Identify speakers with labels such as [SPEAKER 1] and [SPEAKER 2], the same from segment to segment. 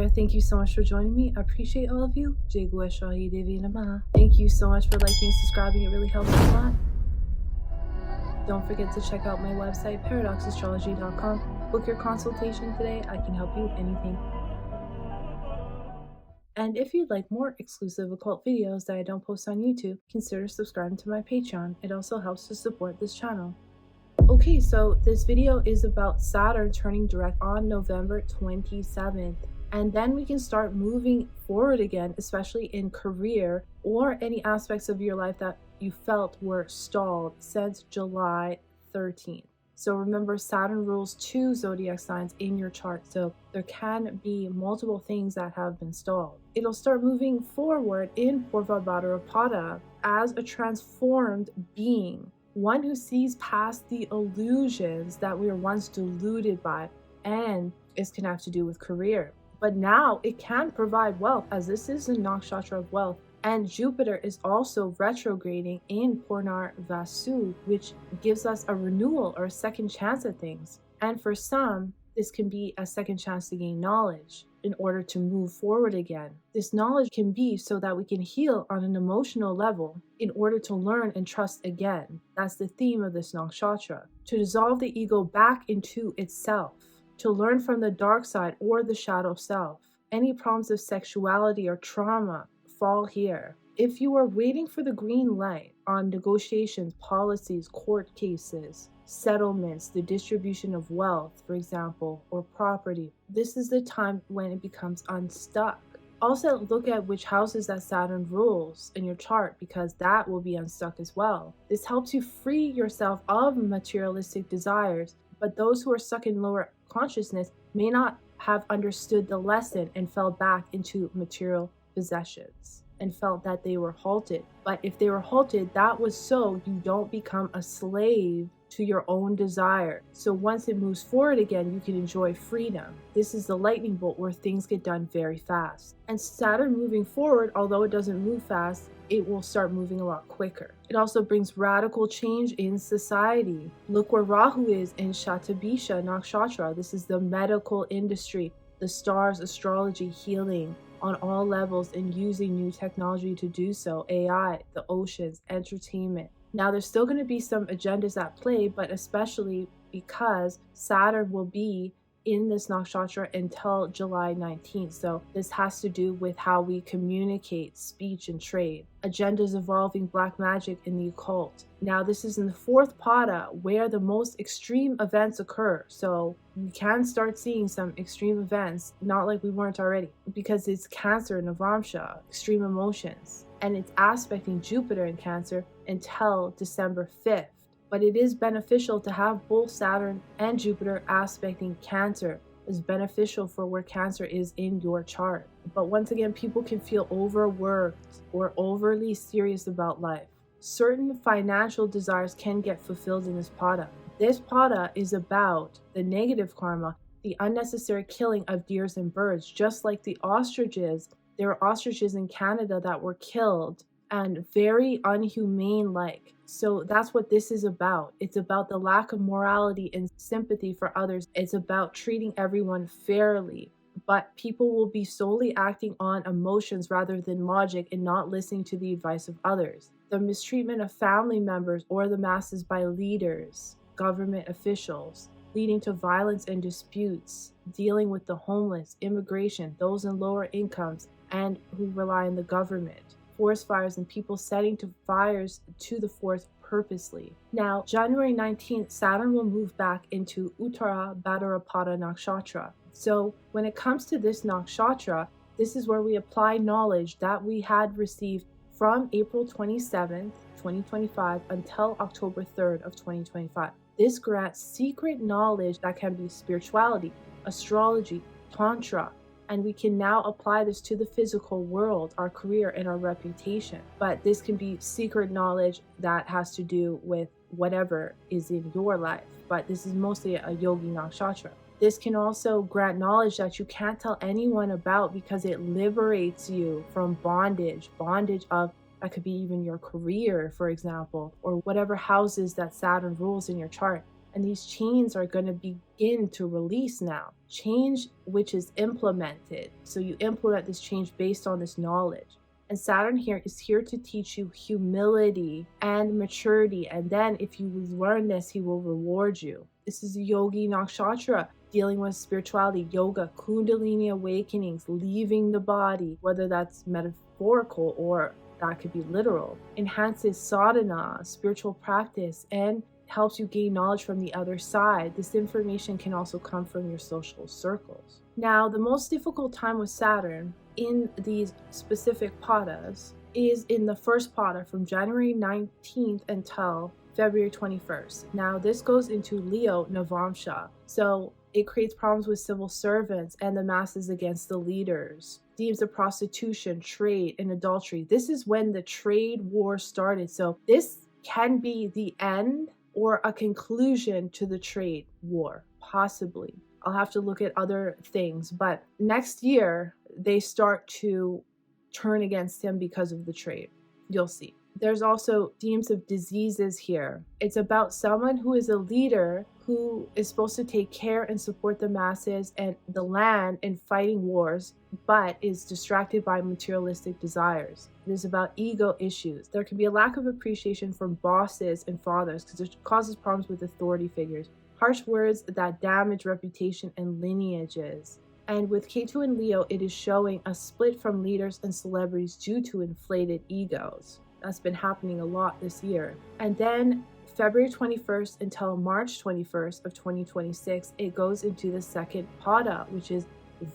[SPEAKER 1] there. Thank you so much for joining me. I appreciate all of you. Shawtee. Thank you so much for liking and subscribing. It really helps a lot. Don't forget to check out my website, paradoxastrology.com. Book your consultation today. I can help you with anything. And if you'd like more exclusive occult videos that I don't post on YouTube, consider subscribing to my Patreon. It also helps to support this channel. Okay, so this video is about Saturn turning direct on November 27th. And then we can start moving forward again, especially in career or any aspects of your life that you felt were stalled since July 13th. So remember, Saturn rules 2 zodiac signs in your chart, so there can be multiple things that have been stalled. It'll start moving forward in Purva Bhadrapada as a transformed being, one who sees past the illusions that we were once deluded by, and is going to have to do with career. But now it can provide wealth, as this is the nakshatra of wealth. And Jupiter is also retrograding in Purnar Vasu, which gives us a renewal or a second chance at things. And for some, this can be a second chance to gain knowledge in order to move forward again. This knowledge can be so that we can heal on an emotional level in order to learn and trust again. That's the theme of this nakshatra. To dissolve the ego back into itself, to learn from the dark side or the shadow self. Any problems of sexuality or trauma fall here. If you are waiting for the green light on negotiations, policies, court cases, settlements, the distribution of wealth, for example, or property, this is the time when it becomes unstuck. Also, look at which houses that Saturn rules in your chart, because that will be unstuck as well. This helps you free yourself of materialistic desires, but those who are stuck in lower consciousness may not have understood the lesson and fell back into material possessions and felt that they were halted. But if they were halted, that was so you don't become a slave to your own desire. So once it moves forward again, you can enjoy freedom. This is the lightning bolt where things get done very fast. And Saturn moving forward, although it doesn't move fast, it will start moving a lot quicker. It also brings radical change in society. Look where Rahu is in Shatabisha Nakshatra. This is the medical industry, the stars, astrology, healing on all levels, and using new technology to do so. AI, the oceans, entertainment. Now there's still going to be some agendas at play, but especially because Saturn will be in this nakshatra until July 19th. So this has to do with how we communicate, speech, and trade. Agendas involving black magic and the occult. Now this is in the 4th pada where the most extreme events occur. So we can start seeing some extreme events, not like we weren't already, because it's Cancer, Navamsha, extreme emotions. And it's aspecting Jupiter in Cancer until December 5th. But it is beneficial to have both Saturn and Jupiter aspecting Cancer. Is beneficial for where Cancer is in your chart. But once again, people can feel overworked or overly serious about life. Certain financial desires can get fulfilled in this pada. This pada is about the negative karma, the unnecessary killing of deers and birds, just like the ostriches. There were ostriches in Canada that were killed and very unhumane like. So that's what this is about. It's about the lack of morality and sympathy for others. It's about treating everyone fairly. But people will be solely acting on emotions rather than logic and not listening to the advice of others. The mistreatment of family members or the masses by leaders, government officials, leading to violence and disputes, dealing with the homeless, immigration, those in lower incomes, and who rely on the government. Forest fires and people setting to fires to the forest purposely. Now, January 19th, Saturn will move back into Uttara Bhadrapada Nakshatra. So when it comes to this nakshatra, this is where we apply knowledge that we had received from April 27th, 2025 until October 3rd of 2025. This grants secret knowledge that can be spirituality, astrology, tantra, and we can now apply this to the physical world, our career, and our reputation. But this can be secret knowledge that has to do with whatever is in your life. But this is mostly a yogi nakshatra. This can also grant knowledge that you can't tell anyone about because it liberates you from bondage of that could be even your career, for example, or whatever houses that Saturn rules in your chart. And these chains are going to begin to release now. Change which is implemented. So you implement this change based on this knowledge. And Saturn here is here to teach you humility and maturity. And then if you learn this, he will reward you. This is Yogi Nakshatra, dealing with spirituality, yoga, kundalini awakenings, leaving the body, whether that's metaphorical or that could be literal. Enhances sadhana, spiritual practice, and helps you gain knowledge from the other side. This information can also come from your social circles. Now, the most difficult time with Saturn in these specific padas is in the first pada from January 19th until February 21st. Now, this goes into Leo Navamsha. So it creates problems with civil servants and the masses against the leaders. Themes of prostitution, trade, and adultery. This is when the trade war started. So this can be the end or a conclusion to the trade war, possibly. I'll have to look at other things, but next year they start to turn against him because of the trade. You'll see. There's also themes of diseases here. It's about someone who is a leader who is supposed to take care and support the masses and the land in fighting wars, but is distracted by materialistic desires. It is about ego issues. There can be a lack of appreciation from bosses and fathers because it causes problems with authority figures. Harsh words that damage reputation and lineages. And with Ketu and Leo, it is showing a split from leaders and celebrities due to inflated egos. That's been happening a lot this year. And then February 21st until March 21st of 2026, it goes into the second pada, which is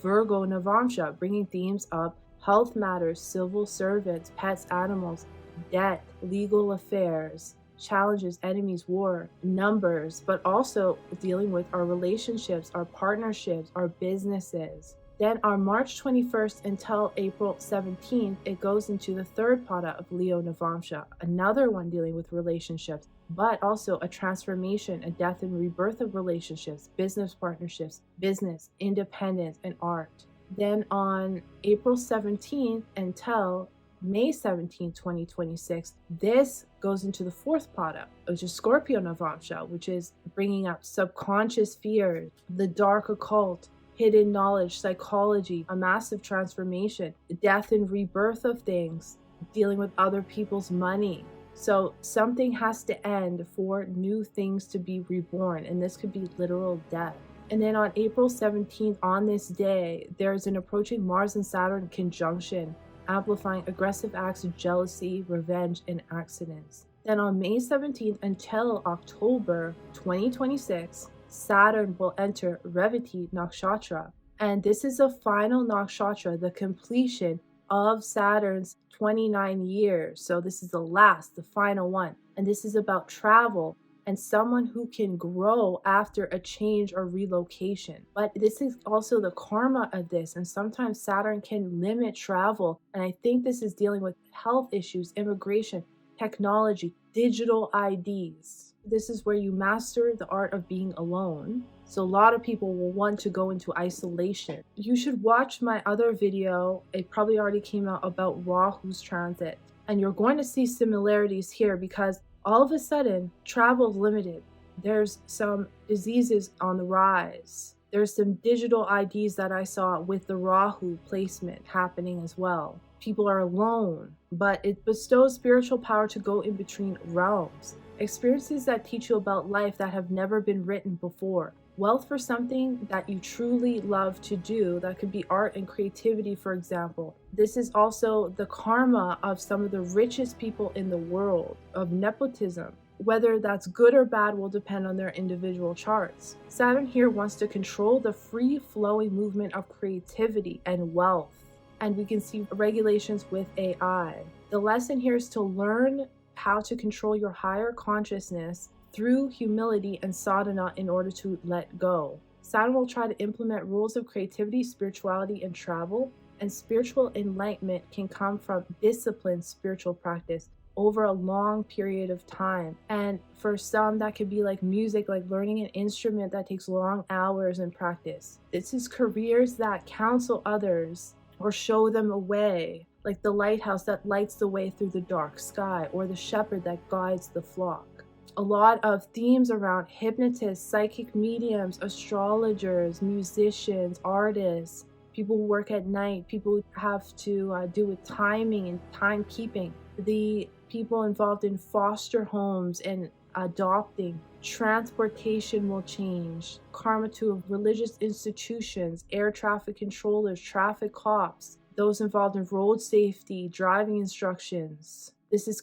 [SPEAKER 1] Virgo Navamsha, bringing themes of health matters, civil servants, pets, animals, debt, legal affairs, challenges, enemies, war, numbers, but also dealing with our relationships, our partnerships, our businesses. Then on March 21st until April 17th, it goes into the third pada of Leo Navamsha, another one dealing with relationships, but also a transformation, a death and rebirth of relationships, business partnerships, business, independence, and art. Then on April 17th until May 17, 2026, this goes into the fourth pada, which is Scorpio Navamsha, which is bringing up subconscious fears, the dark occult, hidden knowledge, psychology, a massive transformation, death and rebirth of things, dealing with other people's money. So something has to end for new things to be reborn, and this could be literal death. And then on April 17th, on this day, there's an approaching Mars and Saturn conjunction, amplifying aggressive acts of jealousy, revenge, and accidents. Then on May 17th until October 2026, Saturn will enter Revati Nakshatra. And this is a final Nakshatra, the completion of Saturn's 29 years. So this is the last, the final one. And this is about travel and someone who can grow after a change or relocation. But this is also the karma of this. And sometimes Saturn can limit travel. And I think this is dealing with health issues, immigration, technology, digital IDs. This is where you master the art of being alone. So a lot of people will want to go into isolation. You should watch my other video. It probably already came out about Rahu's transit. And you're going to see similarities here because all of a sudden, travel is limited. There's some diseases on the rise. There's some digital IDs that I saw with the Rahu placement happening as well. People are alone, but it bestows spiritual power to go in between realms. Experiences that teach you about life that have never been written before. Wealth for something that you truly love to do. That could be art and creativity, for example. This is also the karma of some of the richest people in the world, of nepotism. Whether that's good or bad will depend on their individual charts. Saturn here wants to control the free-flowing movement of creativity and wealth. And we can see regulations with AI. The lesson here is to learn how to control your higher consciousness through humility and sadhana in order to let go. Saturn will try to implement rules of creativity, spirituality, and travel, and spiritual enlightenment can come from disciplined spiritual practice over a long period of time. And for some, that could be like music, like learning an instrument that takes long hours in practice. This is careers that counsel others or show them a way, like the lighthouse that lights the way through the dark sky, or the shepherd that guides the flock. A lot of themes around hypnotists, psychic mediums, astrologers, musicians, artists, people who work at night, people who have to do with timing and timekeeping, the people involved in foster homes and adopting. Transportation will change. Karma to religious institutions, air traffic controllers, traffic cops, those involved in road safety, driving instructions.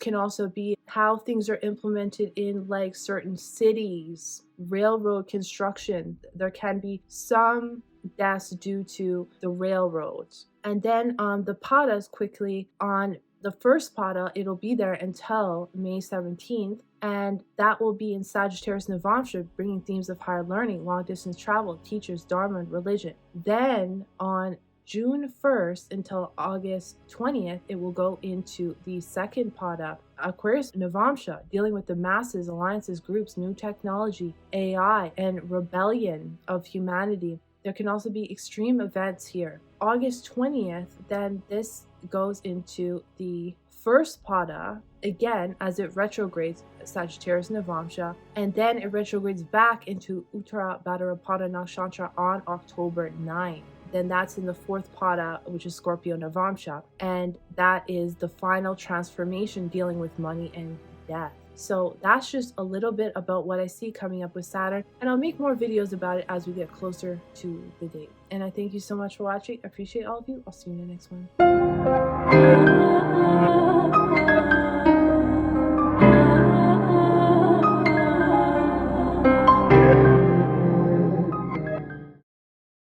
[SPEAKER 1] Can also be how things are implemented in like certain cities, railroad construction. There can be some deaths due to the railroads. And then the padas quickly on the first pada, it'll be there until May 17th. And that will be in Sagittarius Navamsha, bringing themes of higher learning, long distance travel, teachers, dharma, and religion. Then on June 1st until August 20th, it will go into the second pada, Aquarius Navamsha, dealing with the masses, alliances, groups, new technology, AI, and rebellion of humanity. There can also be extreme events here. August 20th, then this goes into the first pada, again, as it retrogrades Sagittarius Navamsha, and then it retrogrades back into Uttara Bhadrapada Nakshatra on October 9th. Then that's in the fourth pada, which is Scorpio Navamsha, and that is the final transformation dealing with money and death. So that's just a little bit about what I see coming up with Saturn, and I'll make more videos about it as we get closer to the date. And I thank you so much for watching. I appreciate all of you. I'll see you in the next one.